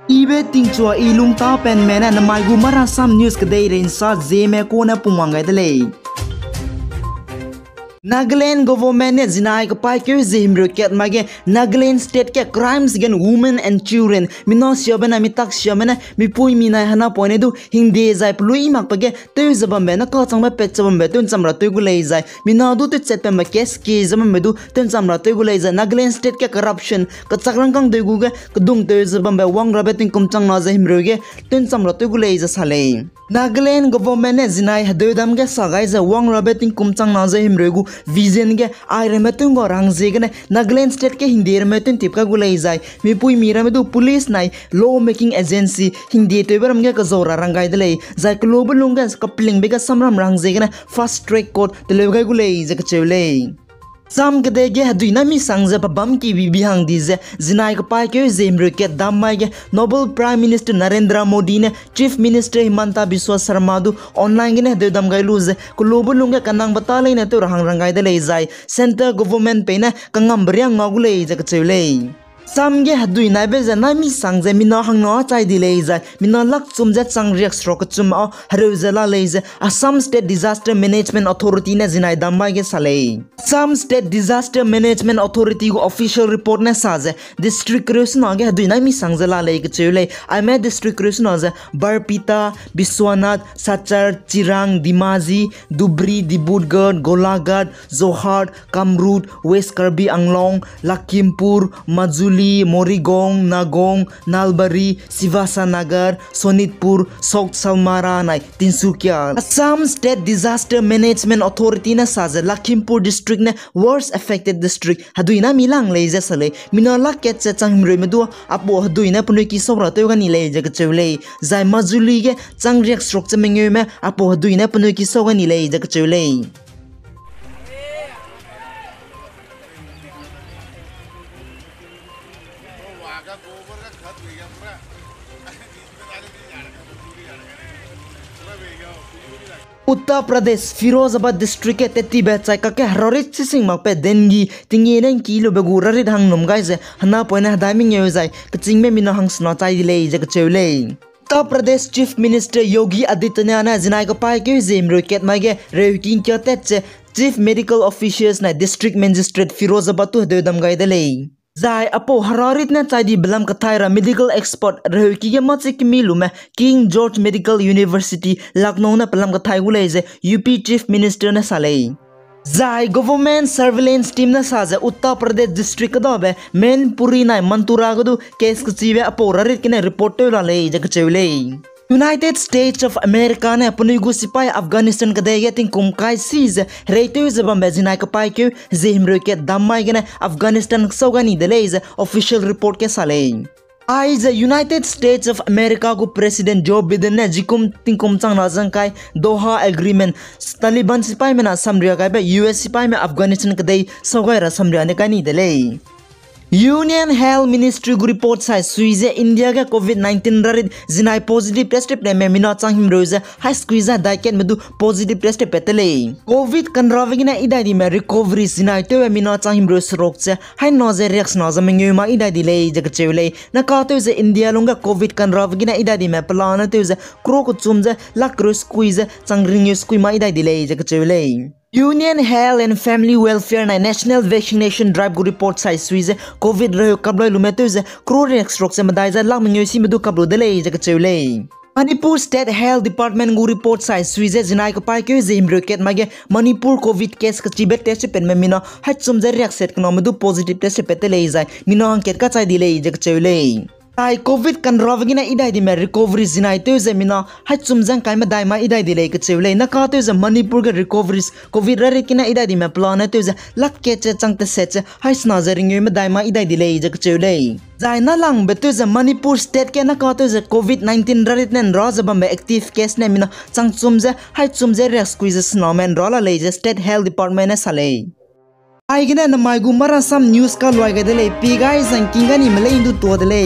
Ibe tingchua ilung ta pen mena na maigu mara sam news kedai rensa zeme ko na pumangai dele. Nagaland government ne zinai ka pai kyo zimro ket mage Nagaland state ke crimes against women and children mino siobena mitak siobena mi pui mina hana pone du hingde zai plui mak page te zabambe na ka changba pet zabambe tun chamra tu gulei zai mino du te chet pemba kes ke zabambe du tun chamra tu gulei zai Nagaland state ke corruption ka chakrang kang de gu ge kdung te zabambe wang rabe tin kum chang na za himro ge tun chamra tu gulei za sale Nagaland government ne zinai hadodam ge sagai za wang rabe tin kum chang na za himro gu vision ge aire metun go rang zegane Nagaland state ke hindir metun tipka gulai zai mi pui mira medu police nai law making agency hindi te beram ge ka zora rangai dele zai global lunga coupling be ga samram rang zegane fast track court te le ga gulai ze ka chewle sam gede ge haduina mi sangza babam ki bibi hang dize zinai ka pai ke zemru ke damai ge Nobel Prime Minister Narendra Modi ne Chief Minister Himanta Biswa Sarma du online ge ne de dam gai luz ko lobu lunga kanang batalai ne to rang rangai de le zai center government pe ne kangam briang ngagule je ka chewle sam ge haduina be zana mi sangze mina hang no chai di le zai mina lak chum je chang riak strok chum a haru zala le ze Assam State Disaster Management Authority ne zinai damai ge sale Assam State Disaster Management Authority go official report ne saze district resna ge haduina mi sangze la le ge chewle I met district resna ze Barpita Biswanath Sachar Chirang Dimaji Dubri Dibutgarh Golaghat Zohar Kamrut West Karbi Anglong Lakhimpur Majuli Morigong, Nagong, Nalbari, Sivasa Nagar, Sonitpur, South Salmara, Nai, Tinsukia. Assam State Disaster Management Authority na saza Lakhimpur district ne worst affected district. Haduina milang leze sale. Minala ketche changmre medu apo haduina punoi ki sobra to gani leze kachewle. Zai Majuli ge changriak structure mengyo me apo haduina punoi ki so gani leze kachewle. Uttar Pradesh Firozabad district ke teti bechai ka ke harorit sing mak pe dengi tingi nang kilo begu rarit hang nom gai ze hana poina daiming yo zai kaching me mina hang sna chai dile je ka chewle Uttar Pradesh Chief Minister Yogi Adityanath na zinai ka pai ke zem roket mage reuking kya tet Chief Medical Officials na District Magistrate Firozabad tu dedam gai dile Zai apo hararit na chadi belam kathaira medical expert rehki ge machi kimilu me King George Medical University Lucknow na pelam kathai gulai je UP Chief Minister na salai Zai government surveillance team na saza Uttar Pradesh district da be Mainpuri na Mantura gadu case kchive apo hararit kine report to la lei je kchewle United States of America ne apni gu sipai Afghanistan kadai getting kumkai siz reito zabam bezinai ka pai ke zehmro ke damai gene Afghanistan sogani delays official report ke sale Aiza United States of America go President Joe Biden ne jikum tingkum chang na jangkai Doha agreement Taliban sipai mena samria kai be US sipai me Afghanistan kadai sogai ra samria ne kani delay Union Health Ministry gu report sai suize India ga COVID-19 rarit zinai positive test ne me mina chang him roze high squeeze daiken medu positive test petele COVID kan ravigina idai di me recovery zinai to mina chang him roze rokche hai noze reaction noze mengyu ma idai di le jag chewle na ka to ze India lunga COVID kan ravigina idai di me plan to ze kro ko chumje lak ro squeeze changring squeeze ma idai di le jag chewle Union Health and Family Welfare na National Vaccination Drive gu report sai suize COVID rayo kablo lumeto ze crore extraction madaiza lam nyosi medu kablo dele jaga chewle Manipur State Health Department gu report sai suize zinai ka pai ke zim rocket mage Manipur COVID case ka chibe test pen me mina hat sumje react set kno medu positive test petele zai mina anket ka chai dile jaga chewle Tai COVID kan ravagina idai di me recovery zinai to ze mina hai chumjang kai ma dai ma idai di le ka chewle na ka to ze Manipur ga recoveries COVID ra rekina idai di me plan to ze lak ke che chang te se che hai sna zering ma dai ma idai di le je ka chewle zai na lang be to ze Manipur state ke na ka to ze COVID-19 ra rit nen ra zaba me active case ne mina chang chumje hai chumje re squeeze snowman rola le je state health department ne sale ai gina na mai gu mara sam news ka loi ga de le pi guys an kinga ni mele indu to de le